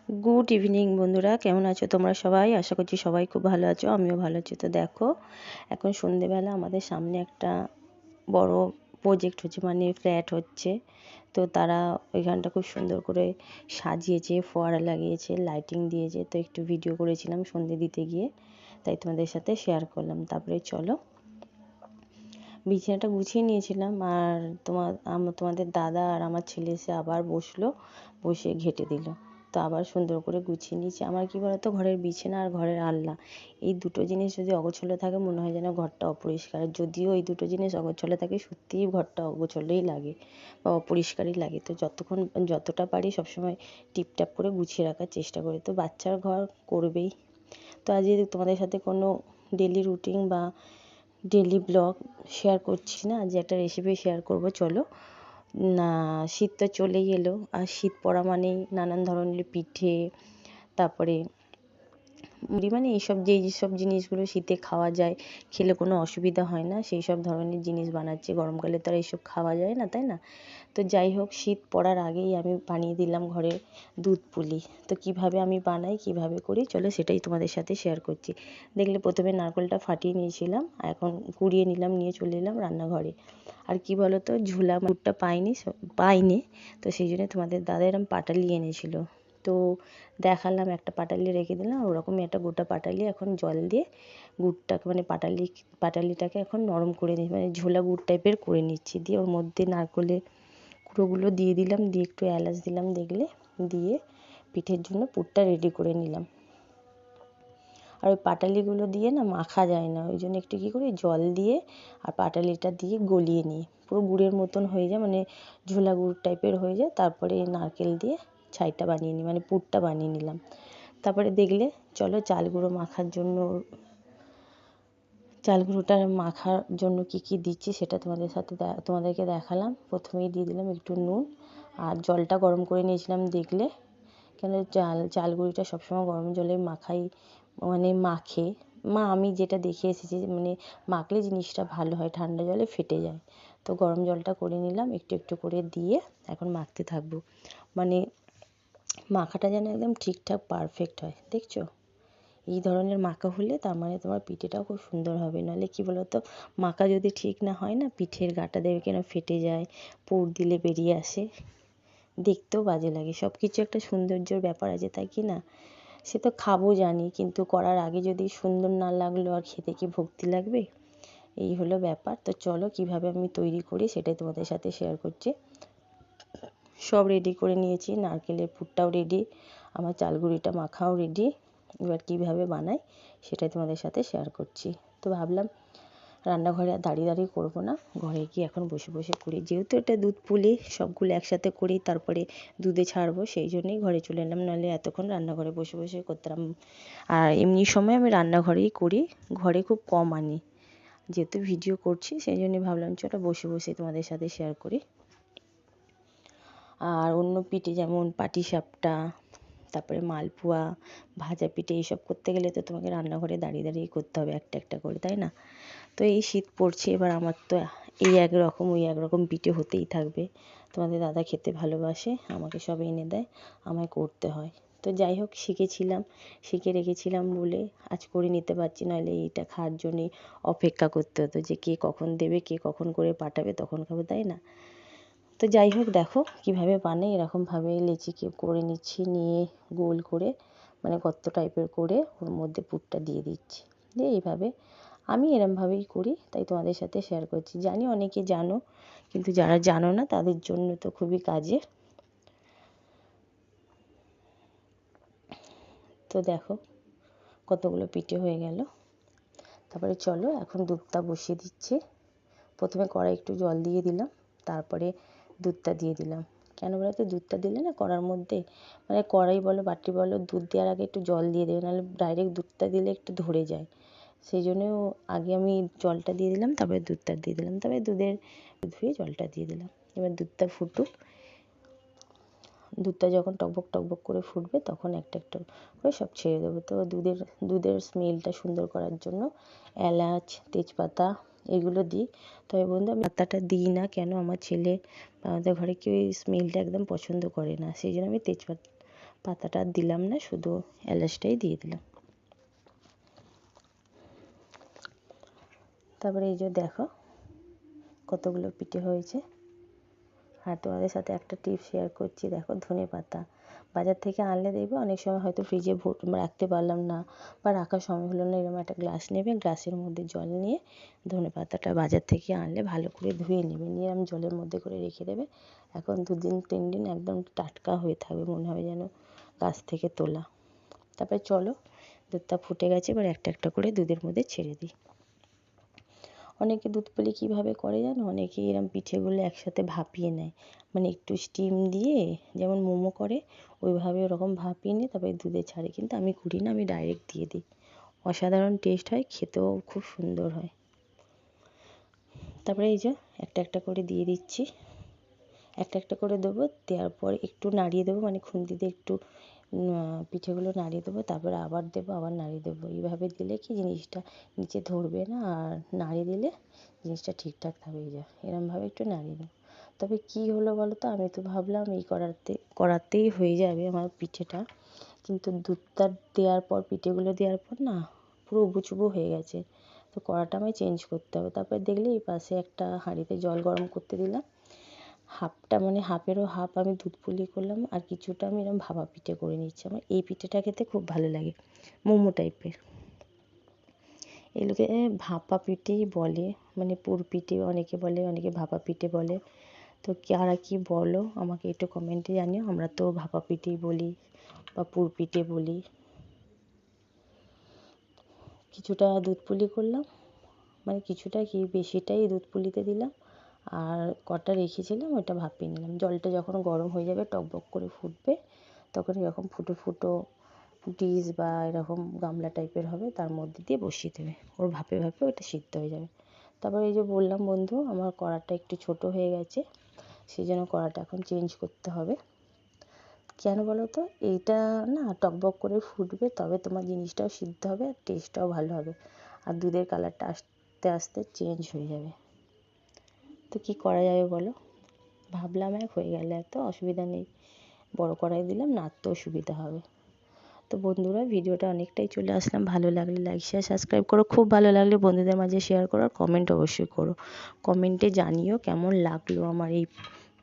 Good evening বন্ধুরা, কেমন আছো তোমরা সবাই? আশা করছি সবাই খুব ভালো আছো, আমিও ভালো আছি। তো দেখো, এখন সন্ধেবেলা আমাদের সামনে একটা বড় প্রজেক্ট হচ্ছে, মানে ফ্ল্যাট হচ্ছে। তো তারা ওইখানটা খুব সুন্দর করে সাজিয়েছে, ফোয়ারা লাগিয়েছে, লাইটিং দিয়েছে। তো একটু ভিডিও করেছিলাম সন্ধে দিতে গিয়ে, তাই তোমাদের সাথে শেয়ার করলাম। তারপরে চলো, বিছানাটা গুছিয়ে নিয়েছিলাম, আর তোমাদের দাদা আর আমার ছেলে এসে আবার বসে ঘেঁটে দিল। তো আবার সুন্দর করে গুছিয়ে নিয়েছি। আমার কি বলতো, ঘরের বিছানা আর ঘরের আলনা, এই দুটো জিনিস যদি অগোছালো থাকে মনে হয় যেন ঘরটা অপরিষ্কার। যদিও এই দুটো জিনিস অগোছালো থাকে, সত্যিই ঘরটা অগোছালোই লাগে বা অপরিষ্কারই লাগে। তো যতটা পারি সবসময় টিপটাপ করে গুছিয়ে রাখার চেষ্টা করি। তো বাচ্চার ঘর করবেই। তো আজ তোমাদের সাথে কোনো ডেলি রুটিন বা ডেলি ব্লগ শেয়ার করছি না, আজ একটা রেসিপি শেয়ার করব। চলো না, শীত তো চলেই এলো, আর শীত পড়া মানেই নানান ধরনের পিঠে, তারপরে মুড়ি, মানে যেই সব জিনিসগুলো শীতে খাওয়া যায়, খেলে কোনো অসুবিধা হয় না, সেই সব ধরনের জিনিস বানাচ্ছি। গরমকালে তো আর এইসব খাওয়া যায় না, তাই না? তো যাই হোক, শীত পড়ার আগেই আমি বানিয়ে দিলাম ঘরে দুধ পুলি। তো কিভাবে আমি বানাই, কিভাবে করি, চলো সেটাই তোমাদের সাথে শেয়ার করছি। দেখলে প্রথমে নারকেলটা ফাটিয়ে নিয়েছিলাম, এখন কুড়িয়ে নিলাম, নিয়ে চলে এলাম রান্নাঘরে। আর কি বলো তো, ঝোলা গুড়টা পাইনি, তো সেই জন্য তোমাদের দাদা এরম পাটালি এনেছিল। তো দেখালাম, একটা পাটালি রেখে দিলাম, ওরকমই একটা গোটা পাটালি এখন জল দিয়ে গুড়টাকে, মানে পাটালিটাকে এখন নরম করে নিই, মানে ঝোলা গুড় টাইপের করে নিচ্ছি। দিয়ে ওর মধ্যে নারকেলের গুঁড়োগুলো দিয়ে দিলাম, দিয়ে একটু এলাচ দিলাম দেখলে, দিয়ে পিঠের জন্য পুরটা রেডি করে নিলাম। আর ওই পাটালিগুলো দিয়ে না মাখা যায় না, ওই জন্য একটু কী করি, জল দিয়ে আর পাটালিটা দিয়ে গলিয়ে নিই, পুরো গুড়ের মতন হয়ে যায়, মানে ঝোলা গুড় টাইপের হয়ে যায়। তারপরে নারকেল দিয়ে ছাইটা বানিয়ে নিই, মানে পুরটা বানিয়ে নিলাম। তারপরে দেখলে, চলো চাল গুঁড়োটা মাখার জন্য কি কি দিচ্ছি সেটা তোমাদেরকে দেখালাম। প্রথমেই দিয়ে দিলাম একটু নুন, আর জলটা গরম করে নিয়েছিলাম দেখলে, কেন চাল গুঁড়িটা সবসময় গরম জলে মাখে মা। আমি যেটা দেখে এসেছি, মানে মাখলে জিনিসটা ভালো হয়, ঠান্ডা জলে ফেটে যায়। তো গরম জলটা করে নিলাম, একটু একটু করে দিয়ে এখন মাখতে থাকবো, মানে মাখাটা যেন একদম ঠিকঠাক পারফেক্ট হয়। দেখছো, এই ধরনের মাখা হলে তার মানে তোমার পিঠেটাও খুব সুন্দর হবে। নাহলে কি বলতো, মাখা যদি ঠিক না হয় না, পিঠের গাটা দেবে কেন ফেটে যায়, পুর দিলে বেরিয়ে আসে, দেখতেও বাজে লাগে। সব কিছু একটা সৌন্দর্যর ব্যাপার আছে, তাই কি না? সে তো খাবো জানি, কিন্তু করার আগে যদি সুন্দর না লাগলো, আর খেতে কি ভক্তি লাগবে? এই হলো ব্যাপার। তো চলো কিভাবে আমি তৈরি করি সেটাই তোমাদের সাথে শেয়ার করছি। সব রেডি করে নিয়েছি, নারকেলের পুরটাও রেডি, আমার চালগুড়িটা মাখাও রেডি। এবার কিভাবে বানাই সেটাই তোমাদের সাথে শেয়ার করছি। তো ভাবলাম রান্নাঘরে আর দাঁড়িয়ে করবো না, ঘরে গিয়ে এখন বসে বসে করি। যেহেতু এটা দুধ পুলি, সবগুলো একসাথে করি, তারপরে দুধে ছাড়বো, সেই জন্যই ঘরে চলে এলাম, নাহলে এতক্ষণ রান্নাঘরে বসে বসে করতাম। আর এমনি সময় আমি রান্নাঘরেই করি, ঘরে খুব কম আনি। যেহেতু ভিডিও করছি সেই জন্যই ভাবলাম চলো বসে বসে তোমাদের সাথে শেয়ার করি। আর অন্য পিঠে যেমন পাটিসাপটা, তারপরে মালপোয়া, ভাজা পিঠে, এইসব করতে গেলে তো তোমাকে রান্নাঘরে দাঁড়িয়ে করতে হবে একটা একটা করে, তাই না? তো এই শীত পড়ছে, এবার আমার তো এই একরকম ওই একরকম পিঠে হতেই থাকবে। তোমাদের দাদা খেতে ভালোবাসে, আমাকে সব এনে দেয়, আমায় করতে হয়। তো যাই হোক, শিখে রেখেছিলাম বলে আজ করে নিতে পারছি, নাহলে এইটা খাওয়ার জন্যই অপেক্ষা করতে হতো, যে কে কখন দেবে, কে কখন করে পাঠাবে, তখন খাবো, তাই না? তো যাই হোক, দেখো কিভাবে বানাই, এরকমভাবে লেচিকে করে নিচ্ছি, নিয়ে গোল করে, মানে গর্ত টাইপের করে ওর মধ্যে পুরটা দিয়ে দিচ্ছি। দিয়ে এইভাবে আমি এরমভাবেই করি, তাই তোমাদের সাথে শেয়ার করছি। জানি অনেকে জানো, কিন্তু যারা জানো না তাদের জন্য তো খুবই কাজের। তো দেখো কতগুলো পিঠে হয়ে গেল। তারপরে চলো এখন দুধটা বসিয়ে দিচ্ছি। প্রথমে কড়াই একটু জল দিয়ে দিলাম, তারপরে দুধটা দিয়ে দিলাম। কেন বলো তো, দুধটা দিলে না কড়ার মধ্যে, মানে কড়াই বলো বাটি বলো, দুধ দেওয়ার আগে একটু জল দিয়ে দেবে, নাহলে ডাইরেক্ট দুধটা দিলে একটু ধরে যায়। সেই জন্য আগে আমি জলটা দিয়ে দিলাম, তারপরে দুধটা দিয়ে দিলাম, তারপরে ধুয়ে জলটা দিয়ে দিলাম। এবার দুধটা ফুটুক, দুধটা যখন টকবক টকবক করে ফুটবে তখন একটা একটা করে সব ছেড়ে দেবো। তো দুধের স্মেলটা সুন্দর করার জন্য এলাচ, তেজপাতা এগুলো দিই। তবে বন্ধু, আমি পাতাটা দিই না, কেন, আমার ছেলে বা আমাদের ঘরে কেউ এই স্মেলটা একদম পছন্দ করে না, সেই জন্য আমি পাতাটা আর দিলাম না, শুধু এলাচটাই দিয়ে দিলাম। তারপরে এই যে দেখো কতগুলো পিঠে হয়েছে। আর তোমাদের সাথে একটা টিপস শেয়ার করছি, দেখো ধনেপাতা বাজার থেকে আনলে দেখবে অনেক সময় হয়তো ফ্রিজে রাখতে পারলাম না বা রাখার সময় হলো না, এরকম একটা গ্লাস নেবে, গ্লাসের মধ্যে জল নিয়ে ধনেপাতাটা বাজার থেকে আনলে ভালো করে ধুয়ে নেবে, নিয়ে এরকম জলের মধ্যে করে রেখে দেবে। এখন 2 দিন 3 দিন একদম টাটকা হয়ে থাকবে, মনে হবে যেন গাছ থেকে তোলা। তারপরে চলো দুধটা ফুটে গেছে, এবার একটা একটা করে দুধের মধ্যে ছেড়ে দিই। অনেকে দুধ পুলি কীভাবে করে জানো, অনেকে এরম পিঠেগুলো একসাথে ভাপিয়ে নেয়, মানে একটু স্টিম দিয়ে যেমন মোমো করে ওইভাবে ওরকম ভাপিয়ে নিয়ে তারপরে দুধে ছাড়ে, কিন্তু আমি করি না, আমি ডাইরেক্ট দিয়ে দিই। অসাধারণ টেস্ট হয়, খেতেও খুব সুন্দর হয়। তারপরে এই যে একটা একটা করে দিয়ে দিচ্ছি, একটা একটা করে দেবো, দেওয়ার পর একটু নাড়িয়ে দেবো, মানে খুন্তি দিয়ে একটু পিঠেগুলো নাড়িয়ে দেবো, তারপরে আবার দেবো, আবার নাড়িয়ে দেবো। এইভাবে দিলে কি জিনিসটা নিচে ধরবে না, আর নাড়িয়ে দিলে জিনিসটা ঠিকঠাক থাকবে। এই যে এরমভাবে একটু নাড়িয়ে দেবো। তবে কি হলো বলো তো, আমি তো ভাবলাম এই করাতেই হয়ে যাবে আমার পিঠেটা, কিন্তু দুধটা দেওয়ার পর পিঠেগুলো দেওয়ার পর না পুরো উবুচুবু হয়ে গেছে। তো কড়াটা আমায় চেঞ্জ করতে হবে। তারপরে দেখলে এই পাশে একটা হাঁড়িতে জল গরম করতে দিলাম, হাফটা মানে হাফেরও হাফ আমি দুধ পুলি করলাম, আর কিছুটা আমি এরকম ভাপা পিঠে করে নিচ্ছি। আমার এই পিঠেটা খেতে খুব ভালো লাগে, মোমো টাইপের। এগুলোকে ভাপা পিঠেই বলে, মানে পুর পিঠে অনেকে বলে, অনেকে ভাপা পিঠে বলে। তো কারা কি বলো আমাকে একটু কমেন্টে জানিও। আমরা তো ভাপা পিঠেই বলি বা পুর পিঠে বলি। কিছুটা দুধ পুলি করলাম, মানে কিছুটা কি বেশিটাই দুধ পুলিতে দিলাম, আর কটা রেখেছিলাম ওটা ভাপিয়ে নিলাম। জলটা যখন গরম হয়ে যাবে টকবক করে ফুটবে, তখন এরকম ফুটো ফুটো ডিশ বা এরকম গামলা টাইপের হবে, তার মধ্যে দিয়ে বসিয়ে দেবে, ওর ভাপে ভাপে ওটা সিদ্ধ হয়ে যাবে। তারপরে এই যে বললাম বন্ধু, আমার কড়াটা একটু ছোট হয়ে গেছে, সেই জন্য কড়াটা এখন চেঞ্জ করতে হবে। কেন বলো তো, এইটা না টকবক করে ফুটবে, তবে তোমার জিনিসটাও সিদ্ধ হবে আর টেস্টটাও ভালো হবে, আর দুধের কালারটা আস্তে আস্তে চেঞ্জ হয়ে যাবে। তো কী করা যাবে বলো, ভাবলাম হয়ে গেলে এত অসুবিধা নেই, বড় কড়াই দিলাম, নাড়তেও সুবিধা হবে। তো বন্ধুরা ভিডিওটা অনেকটাই চলে আসলাম, ভালো লাগলে লাইক শেয়ার সাবস্ক্রাইব করো, খুব ভালো লাগলে বন্ধুদের মাঝে শেয়ার করো, আর কমেন্ট অবশ্যই করো। কমেন্টে জানিও কেমন লাগলো আমার এই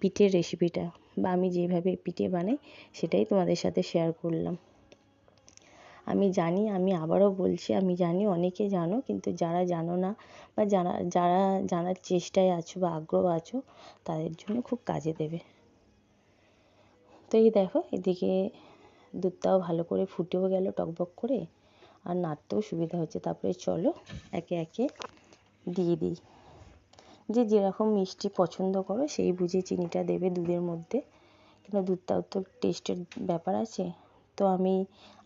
পিঠের রেসিপিটা, বা আমি যেভাবে পিঠে বানাই সেটাই তোমাদের সাথে শেয়ার করলাম। আমি জানি, আমি আবারও বলছি, আমি জানি অনেকে জানো, কিন্তু যারা জানো না বা যারা জানার চেষ্টায় আছো বা আগ্রহ আছো, তাদের জন্য খুব কাজে দেবে। তো এই দেখো এদিকে দুধটাও ভালো করে ফুটেও গেল টকবক করে, আর নাড়তেও সুবিধা হচ্ছে। তারপরে চলো একে একে দিয়ে দিই। যে যেরকম মিষ্টি পছন্দ করো সেই বুঝে চিনিটা দেবে দুধের মধ্যে, কেন দুধটাও তো টেস্টের ব্যাপার আছে। তো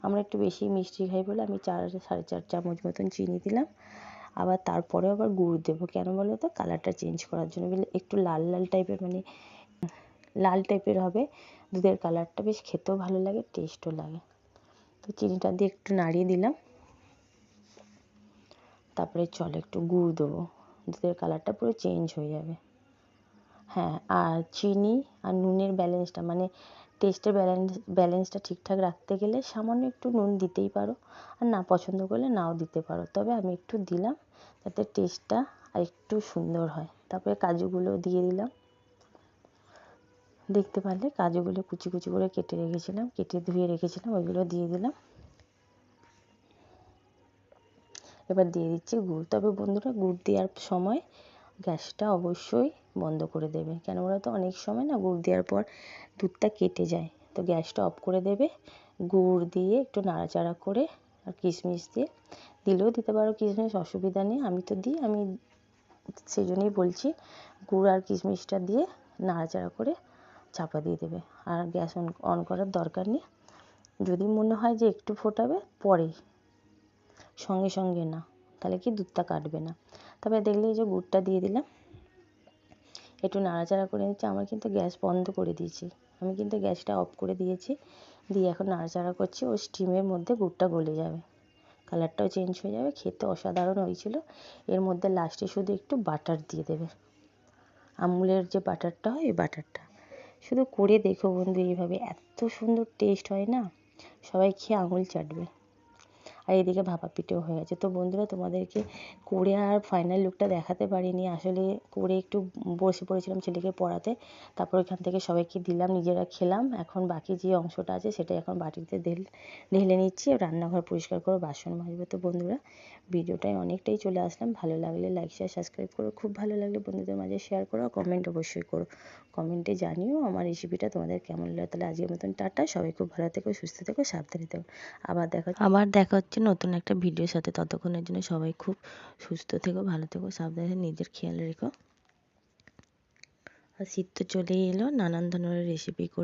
আমরা একটু বেশি মিষ্টি খাই বলে আমি 4-4.5 চামচ মতন চিনি দিলাম। আবার তারপরে আবার গুড় দেবো, কেন বলো তো, কালারটা চেঞ্জ করার জন্য, বলে একটু লাল লাল টাইপের, মানে লাল টাইপের হবে দুধের কালারটা, বেশ খেতেও ভালো লাগে, টেস্টও লাগে। তো চিনিটা দিয়ে একটু নাড়িয়ে দিলাম। তারপরে চলো একটু গুড় দেবো, দুধের কালারটা পুরো চেঞ্জ হয়ে যাবে। হ্যাঁ, আর চিনি আর নুনের ব্যালেন্সটা, মানে টেস্টের ব্যালেন্সটা ঠিকঠাক রাখতে গেলে সামান্য একটু নুন দিতেই পারো, আর না পছন্দ করলে নাও দিতে পারো, তবে আমি একটু দিলাম যাতে টেস্টটা আর একটু সুন্দর হয়। তারপরে কাজুগুলো দিয়ে দিলাম, দেখতে পারলে কাজুগুলো কুচি কুচি করে কেটে ধুয়ে রেখেছিলাম, ওইগুলো দিয়ে দিলাম। এবার দিয়ে দিচ্ছি গুড়। তবে বন্ধুরা গুড় দেওয়ার সময় গ্যাসটা অবশ্যই বন্ধ করে দেবে, কেন বলো তো, অনেক সময় না গুড় দেওয়ার পর দুধটা কেটে যায়, তো গ্যাসটা অফ করে দেবে। গুড় দিয়ে একটু নাড়াচাড়া করে, আর কিশমিশ দিলেও দিতে পারো কিশমিশ, অসুবিধা নেই, আমি তো দিই, আমি সেই জন্যই বলছি। গুড় আর কিশমিশটা দিয়ে নাড়াচাড়া করে চাপা দিয়ে দেবে, আর গ্যাস অন করার দরকার নেই। যদি মনে হয় যে একটু ফোটাবে পরে, সঙ্গে সঙ্গে না, তাহলে কি দুধটা কাটবে না। তবে দেখলে এই যে গুড়টা দিয়ে দিলাম, একটু নাড়াচাড়া করে নিচ্ছি। আমার কিন্তু গ্যাস বন্ধ করে দিয়েছি, আমি কিন্তু গ্যাসটা অফ করে দিয়েছি, দিয়ে এখন নাড়াচাড়া করছি, ও স্টিমের মধ্যে গুড়টা গলে যাবে, কালারটাও চেঞ্জ হয়ে যাবে, খেতে অসাধারণ হয়েছিল। এর মধ্যে লাস্টে শুধু একটু বাটার দিয়ে দেবে, আমুলের যে বাটারটা হয় এই বাটারটা, শুধু করে দেখো বন্ধু, এইভাবে এত সুন্দর টেস্ট হয় না, সবাই খেয়ে আঙুল চাটবে। আর এদিকে ভাপা পিঠেও হয়ে গেছে। তো বন্ধুরা, তোমাদেরকে করে আর ফাইনাল লুকটা দেখাতে পারিনি, আসলে করে একটু বসে পড়েছিলাম ছেলেকে পড়াতে, তারপর এখান থেকে সবাইকে দিলাম, নিজেরা খেলাম। এখন বাকি যে অংশটা আছে সেটা এখন বাটিতে ঢেলে নিচ্ছি, রান্নাঘর পরিষ্কার করে বাসন মাজবো। তো বন্ধুরা, ভিডিওটায় অনেকটাই চলে আসলাম, ভালো লাগলে লাইক শেয়ার সাবস্ক্রাইব করো, খুব ভালো লাগলে বন্ধুদের মাঝে শেয়ার করো, কমেন্ট অবশ্যই করো, কমেন্টে জানিও আমার রেসিপিটা তোমাদের কেমন লাগে। তাহলে আজকের মতন টাটা, সবাই খুব ভালো থেকো, সুস্থ থেকো, সাবধানে থেকো। আবার দেখা হচ্ছে নতুন একটা ভিডিওর সাথে। ততক্ষণের জন্য সবাই খুব সুস্থ থেকো, ভালো থেকো, সাবধানে, নিজের খেয়াল রেখো। আর শীত তো চলেই এলো, নানান ধরনের রেসিপি করে